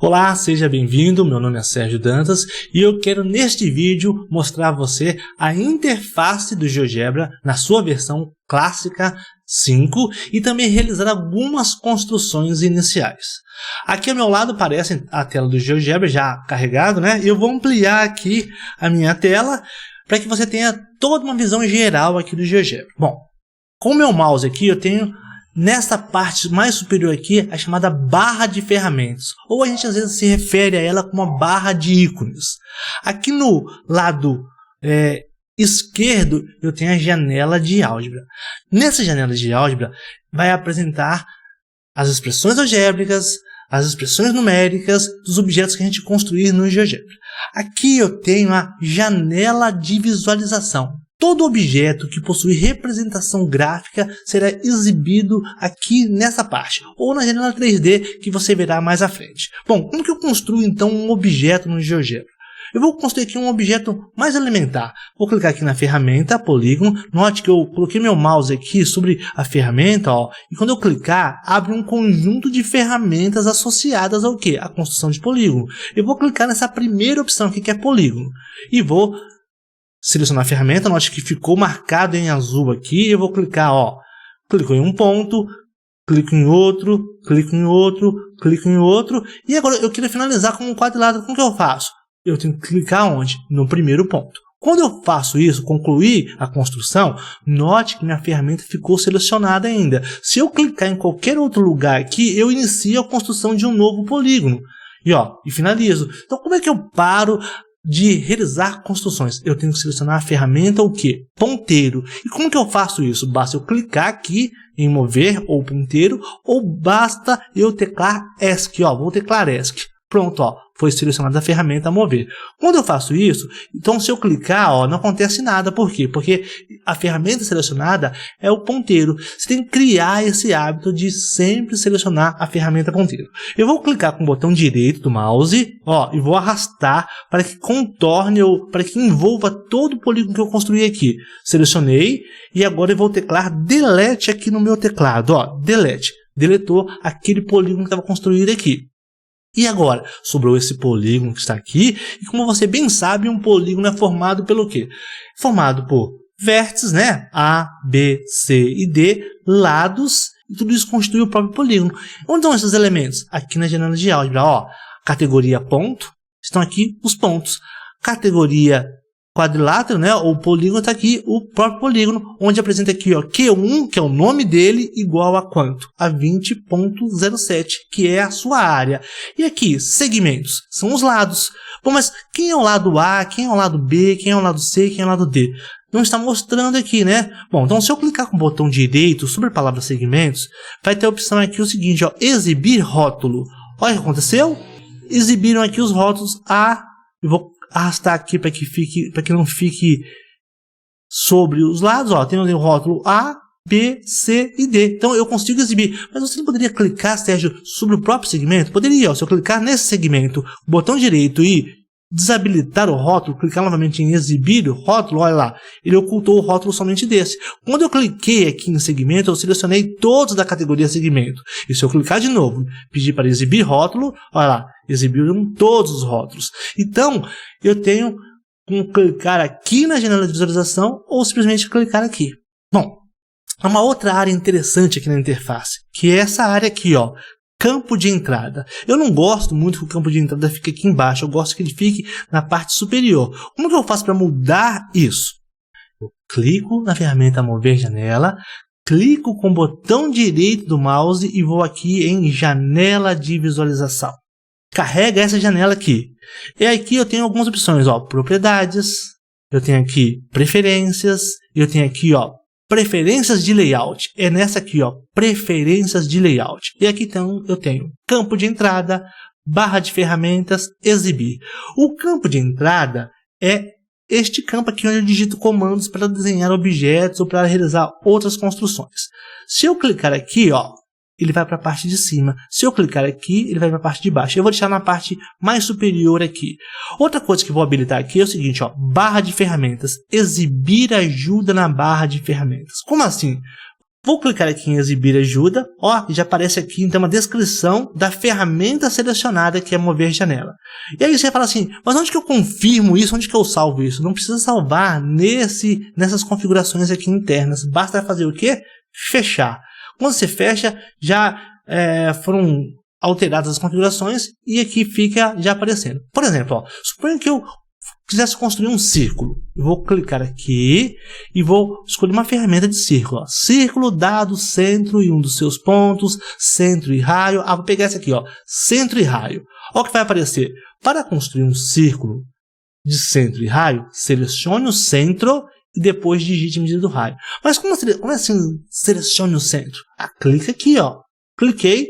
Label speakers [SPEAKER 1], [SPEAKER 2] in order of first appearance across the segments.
[SPEAKER 1] Olá, seja bem-vindo, meu nome é Sérgio Dantas e eu quero neste vídeo mostrar a você a interface do GeoGebra na sua versão clássica 5 e também realizar algumas construções iniciais. Aqui ao meu lado aparece a tela do GeoGebra já carregado, né? Eu vou ampliar aqui a minha tela para que você tenha toda uma visão geral aqui do GeoGebra. Bom, com o meu mouse aqui eu tenho nessa parte mais superior aqui, a chamada barra de ferramentas, ou a gente às vezes se refere a ela como uma barra de ícones. Aqui no lado esquerdo, eu tenho a janela de álgebra. Nessa janela de álgebra, vai apresentar as expressões algébricas, as expressões numéricas dos objetos que a gente construir no GeoGebra. Aqui eu tenho a janela de visualização. Todo objeto que possui representação gráfica será exibido aqui nessa parte, ou na janela 3D que você verá mais à frente. Bom, como que eu construo então um objeto no GeoGebra? Eu vou construir aqui um objeto mais elementar. Vou clicar aqui na ferramenta, polígono. Note que eu coloquei meu mouse aqui sobre a ferramenta, ó, e quando eu clicar, abre um conjunto de ferramentas associadas ao quê? A construção de polígono. Eu vou clicar nessa primeira opção aqui que é polígono, e vou selecionar a ferramenta. Note que ficou marcado em azul aqui. Eu vou clicar, ó, clico em um ponto, clico em outro, clico em outro, clico em outro, e agora eu quero finalizar com um quadrilátero. Como que eu faço? Eu tenho que clicar onde? No primeiro ponto. Quando eu faço isso, concluir a construção, note que minha ferramenta ficou selecionada ainda. Se eu clicar em qualquer outro lugar aqui, eu inicio a construção de um novo polígono. E finalizo. Então, como é que eu paro de realizar construções? Eu tenho que selecionar a ferramenta o quê? Ponteiro. E como que eu faço isso? Basta eu clicar aqui em mover ou ponteiro, ou basta eu teclar ESC, ó, vou teclar ESC. Pronto, ó, foi selecionada a ferramenta a mover. Quando eu faço isso, então se eu clicar, ó, não acontece nada. Por quê? Porque a ferramenta selecionada é o ponteiro. Você tem que criar esse hábito de sempre selecionar a ferramenta ponteiro. Eu vou clicar com o botão direito do mouse, ó, e vou arrastar para que contorne ou para que envolva todo o polígono que eu construí aqui. Selecionei e agora eu vou teclar delete aqui no meu teclado, ó, delete. Deletou aquele polígono que estava construído aqui. E agora, sobrou esse polígono que está aqui, e como você bem sabe, um polígono é formado pelo quê? Formado por vértices, né? A, B, C e D, lados, e tudo isso constitui o próprio polígono. Onde estão esses elementos? Aqui na janela de álgebra, ó, categoria ponto, estão aqui os pontos. Categoria quadrilátero, né, ou polígono, está aqui o próprio polígono, onde apresenta aqui, ó, Q1, que é o nome dele, igual a quanto? A 20.07, que é a sua área. E aqui, segmentos, são os lados. Bom, mas quem é o lado A, quem é o lado B, quem é o lado C, quem é o lado D? Não está mostrando aqui, né? Bom, então se eu clicar com o botão direito sobre a palavra segmentos, vai ter a opção aqui o seguinte, ó, exibir rótulo. Olha o que aconteceu? Exibiram aqui os rótulos A, eu vou arrastar aqui para que não fique sobre os lados, ó, tem o rótulo A, B, C e D. Então eu consigo exibir. Mas você não poderia clicar, Sérgio, sobre o próprio segmento? Poderia, ó, se eu clicar nesse segmento, botão direito e desabilitar o rótulo, clicar novamente em exibir o rótulo, olha lá, ele ocultou o rótulo somente desse. Quando eu cliquei aqui em segmento, eu selecionei todos da categoria segmento. E se eu clicar de novo, pedir para exibir rótulo, olha lá, exibiram todos os rótulos. Então, eu tenho que clicar aqui na janela de visualização ou simplesmente clicar aqui. Bom, há uma outra área interessante aqui na interface, que é essa área aqui, ó, campo de entrada. Eu não gosto muito que o campo de entrada fique aqui embaixo, eu gosto que ele fique na parte superior. Como que eu faço para mudar isso? Eu clico na ferramenta mover janela, clico com o botão direito do mouse e vou aqui em janela de visualização. Carrega essa janela aqui. E aqui eu tenho algumas opções, ó, propriedades, eu tenho aqui preferências, eu tenho aqui, ó, preferências de layout. É nessa aqui, ó, preferências de layout. E aqui então eu tenho campo de entrada, barra de ferramentas, exibir. O campo de entrada é este campo aqui onde eu digito comandos para desenhar objetos ou para realizar outras construções. Se eu clicar aqui, ó, ele vai para a parte de cima. Se eu clicar aqui, ele vai para a parte de baixo. Eu vou deixar na parte mais superior aqui. Outra coisa que eu vou habilitar aqui é o seguinte, ó, barra de ferramentas. Exibir ajuda na barra de ferramentas. Como assim? Vou clicar aqui em exibir ajuda, ó, e já aparece aqui então uma descrição da ferramenta selecionada que é mover janela. E aí você fala assim, mas onde que eu confirmo isso, onde que eu salvo isso? Não precisa salvar nessas configurações aqui internas, basta fazer o quê? Fechar. Quando você fecha, já foram alteradas as configurações e aqui fica já aparecendo. Por exemplo, ó, suponha que eu quisesse construir um círculo. Eu vou clicar aqui e vou escolher uma ferramenta de círculo. Ó. Círculo, dado, centro e um dos seus pontos, centro e raio. Ah, vou pegar esse aqui, ó, centro e raio. Olha o que vai aparecer. Para construir um círculo de centro e raio, selecione o centro e depois digite a medida do raio. Mas como assim selecione o centro? Ah, clica aqui, ó. Cliquei.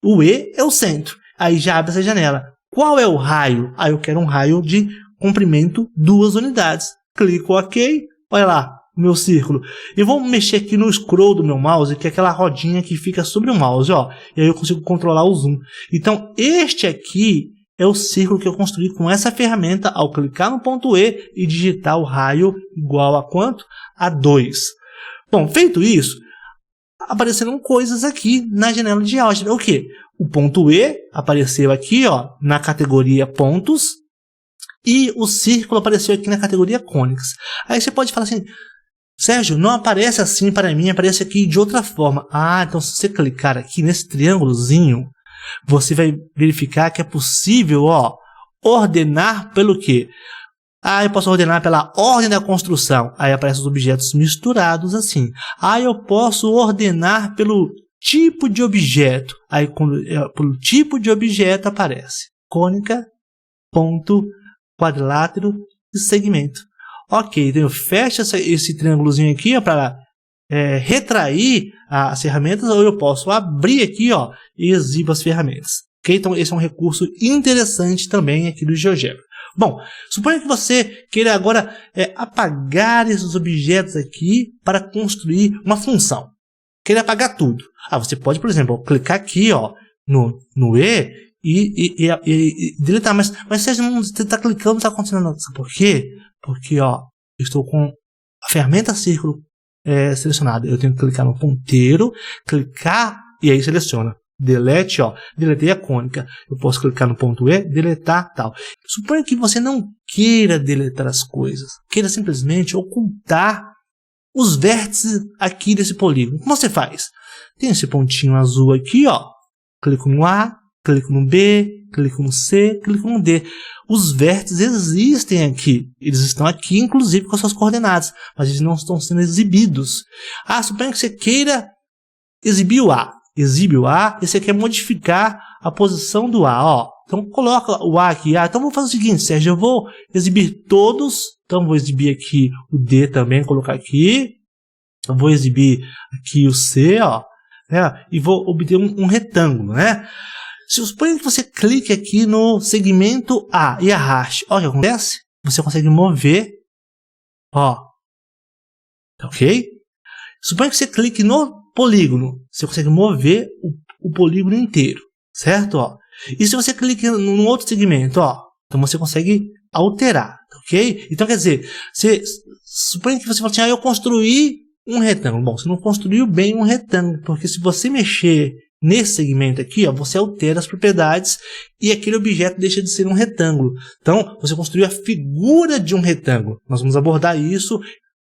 [SPEAKER 1] O E é o centro. Aí já abre essa janela. Qual é o raio? Ah, eu quero um raio de comprimento 2 unidades. Clico OK. Olha lá, o meu círculo. Eu vou mexer aqui no scroll do meu mouse, que é aquela rodinha que fica sobre o mouse, ó. E aí eu consigo controlar o zoom. Então, este aqui é o círculo que eu construí com essa ferramenta ao clicar no ponto E e digitar o raio igual a quanto? A 2. Bom, feito isso, apareceram coisas aqui na janela de álgebra. O quê? O ponto E apareceu aqui, ó, na categoria pontos e o círculo apareceu aqui na categoria cônicas. Aí você pode falar assim, Sérgio, não aparece assim para mim, aparece aqui de outra forma. Ah, então se você clicar aqui nesse triângulozinho, você vai verificar que é possível, ó, ordenar pelo quê? Ah, eu posso ordenar pela ordem da construção. Aí aparecem os objetos misturados assim. Ah, eu posso ordenar pelo tipo de objeto. Aí, pelo tipo de objeto aparece cônica, ponto, quadrilátero e segmento. Ok, então eu fecho esse triângulozinho aqui para retrair as ferramentas, ou eu posso abrir aqui, ó, e exibo as ferramentas. Ok, então esse é um recurso interessante também aqui do GeoGebra. Bom, suponha que você queira agora apagar esses objetos aqui para construir uma função. Queira apagar tudo. Ah, você pode, por exemplo, clicar aqui, ó, no E e deletar. Mas você está clicando, não está acontecendo nada. Sabe por quê? Porque, ó, eu estou com a ferramenta círculo selecionada. Eu tenho que clicar no ponteiro, clicar e aí seleciona. Delete, ó, deletei a cônica. Eu posso clicar no ponto E, deletar, tal. Suponha que você não queira deletar as coisas. Queira simplesmente ocultar os vértices aqui desse polígono. Como você faz? Tem esse pontinho azul aqui, ó. Clico no A, clico no B, clico no C, clico no D. Os vértices existem aqui. Eles estão aqui, inclusive, com as suas coordenadas. Mas eles não estão sendo exibidos. Ah, suponha que você queira exibir o A. Exibe o A e você quer modificar a posição do A, ó. Então coloca o A aqui. Ah, então vamos fazer o seguinte, Sérgio, eu vou exibir todos. Então vou exibir aqui o D também, colocar aqui. Eu vou exibir aqui o C, ó, né? E vou obter um retângulo, né? Suponha que você clique aqui no segmento A e arraste. Olha o que acontece. Você consegue mover, ó. Ok? Suponha que você clique no polígono, você consegue mover o polígono inteiro, certo? Ó. E se você clica num outro segmento, ó, então você consegue alterar, ok? Então quer dizer, suponha que você fala assim, eu construí um retângulo. Bom, você não construiu bem um retângulo, porque se você mexer nesse segmento aqui, ó, você altera as propriedades e aquele objeto deixa de ser um retângulo. Então, você construiu a figura de um retângulo. Nós vamos abordar isso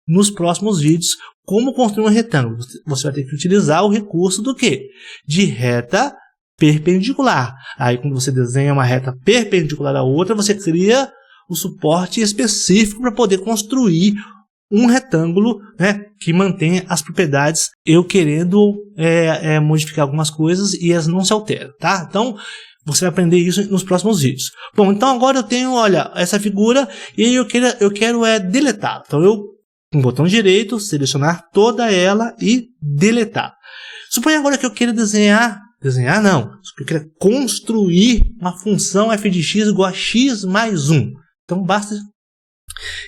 [SPEAKER 1] nos próximos vídeos, como construir um retângulo. Você vai ter que utilizar o recurso do quê? De reta perpendicular. Aí, quando você desenha uma reta perpendicular à outra, você cria o suporte específico para poder construir um retângulo, né, que mantenha as propriedades, eu querendo modificar algumas coisas e elas não se alteram, tá? Então, você vai aprender isso nos próximos vídeos. Bom, então agora eu tenho, olha, essa figura e eu quero deletar. Então, eu com o botão direito, selecionar toda ela e deletar. Suponha agora que eu queira desenhar não, eu queira construir uma função f de x igual a x mais 1. Então basta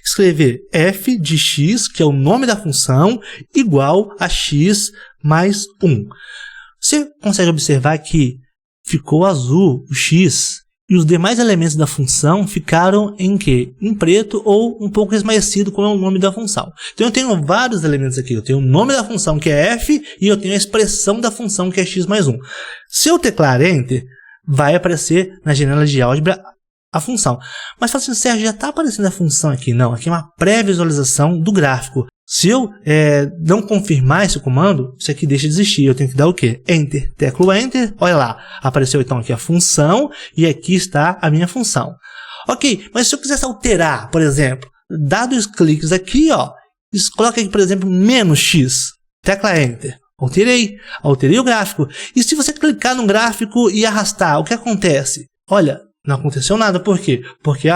[SPEAKER 1] escrever f de x, que é o nome da função, igual a x mais 1. Você consegue observar que ficou azul o x e os demais elementos da função ficaram em quê? Em preto ou um pouco esmaecido, como é o nome da função. Então eu tenho vários elementos aqui. Eu tenho o nome da função, que é f, e eu tenho a expressão da função, que é x mais 1. Se eu teclar Enter, vai aparecer na janela de álgebra a função. Mas fala assim, Sérgio, já está aparecendo a função aqui? Não, aqui é uma pré-visualização do gráfico. Se eu não confirmar esse comando, isso aqui deixa de existir. Eu tenho que dar o quê? Enter. Teclo Enter. Olha lá. Apareceu então aqui a função e aqui está a minha função. Ok, mas se eu quisesse alterar, por exemplo, dados os cliques aqui, ó, coloca aqui, por exemplo, menos x. Tecla Enter. Alterei o gráfico. E se você clicar no gráfico e arrastar, o que acontece? Olha, não aconteceu nada. Por quê? Porque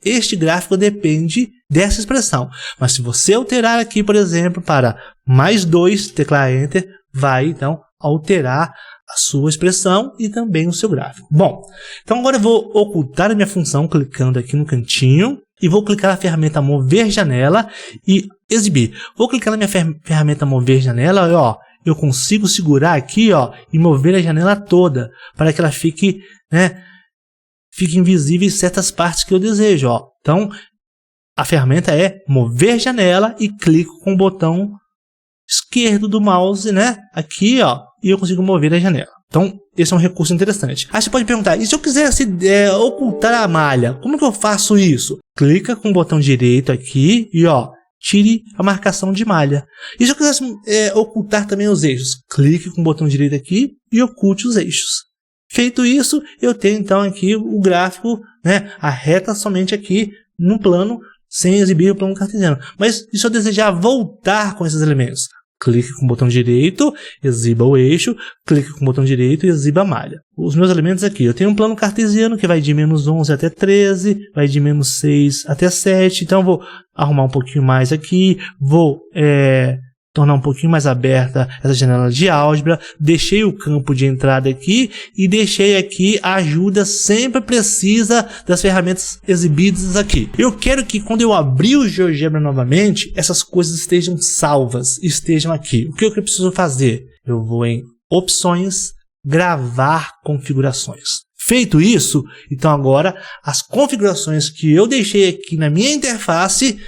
[SPEAKER 1] este gráfico depende dessa expressão. Mas se você alterar aqui, por exemplo, para mais 2, teclar Enter, vai então alterar a sua expressão e também o seu gráfico. Bom, então agora eu vou ocultar a minha função clicando aqui no cantinho e vou clicar na ferramenta Mover Janela e exibir. Vou clicar na minha ferramenta Mover Janela, ó, eu consigo segurar aqui, ó, e mover a janela toda para que ela fique, fique invisível em certas partes que eu desejo, ó. Então, a ferramenta é Mover Janela e clico com o botão esquerdo do mouse, aqui, ó, e eu consigo mover a janela. Então, esse é um recurso interessante. Aí você pode perguntar, e se eu quisesse ocultar a malha, como que eu faço isso? Clica com o botão direito aqui e, ó, tire a marcação de malha. E se eu quisesse ocultar também os eixos? Clique com o botão direito aqui e oculte os eixos. Feito isso, eu tenho então aqui o gráfico, a reta somente aqui no plano, sem exibir o plano cartesiano. Mas e se eu desejar voltar com esses elementos? Clique com o botão direito, exiba o eixo, clique com o botão direito e exiba a malha. Os meus elementos aqui, eu tenho um plano cartesiano que vai de menos 11 até 13, vai de menos 6 até 7, então eu vou arrumar um pouquinho mais aqui, vou tornar um pouquinho mais aberta essa janela de álgebra, deixei o campo de entrada aqui e deixei aqui a ajuda sempre precisa das ferramentas exibidas aqui. Eu quero que quando eu abrir o GeoGebra novamente, essas coisas estejam salvas, estejam aqui. O que eu preciso fazer? Eu vou em Opções, Gravar Configurações. Feito isso, então agora as configurações que eu deixei aqui na minha interface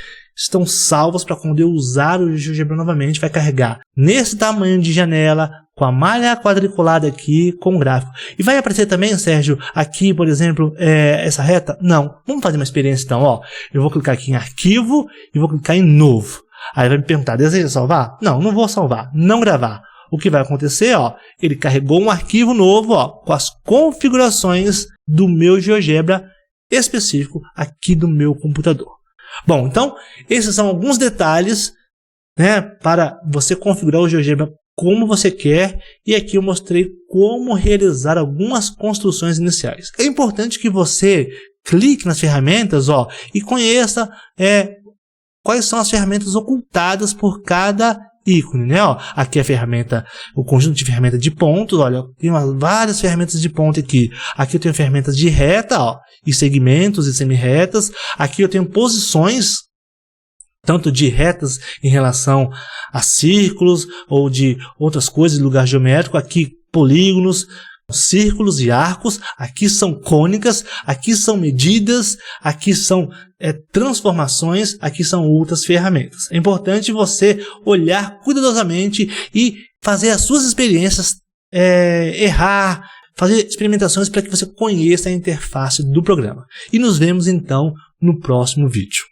[SPEAKER 1] estão salvas para quando eu usar o GeoGebra novamente, vai carregar nesse tamanho de janela, com a malha quadriculada aqui, com o gráfico. E vai aparecer também, Sérgio, aqui, por exemplo, essa reta? Não. Vamos fazer uma experiência então, ó. Eu vou clicar aqui em Arquivo e vou clicar em Novo. Aí vai me perguntar, deseja salvar? Não, não vou salvar, não gravar. O que vai acontecer, ó, ele carregou um arquivo novo, ó, com as configurações do meu GeoGebra específico aqui do meu computador. Bom, então, esses são alguns detalhes, para você configurar o GeoGebra como você quer, e aqui eu mostrei como realizar algumas construções iniciais. É importante que você clique nas ferramentas, ó, e conheça quais são as ferramentas ocultadas por cada ícone, ó. Aqui a ferramenta, o conjunto de ferramentas de pontos, olha, eu tenho várias ferramentas de ponto aqui. Aqui eu tenho ferramentas de reta, ó, e segmentos e semi-retas. Aqui eu tenho posições, tanto de retas em relação a círculos ou de outras coisas, lugar geométrico. Aqui polígonos, círculos e arcos. Aqui são cônicas, aqui são medidas, aqui são transformações, aqui são outras ferramentas. É importante você olhar cuidadosamente e fazer as suas experiências, errar, fazer experimentações para que você conheça a interface do programa. E nos vemos então no próximo vídeo.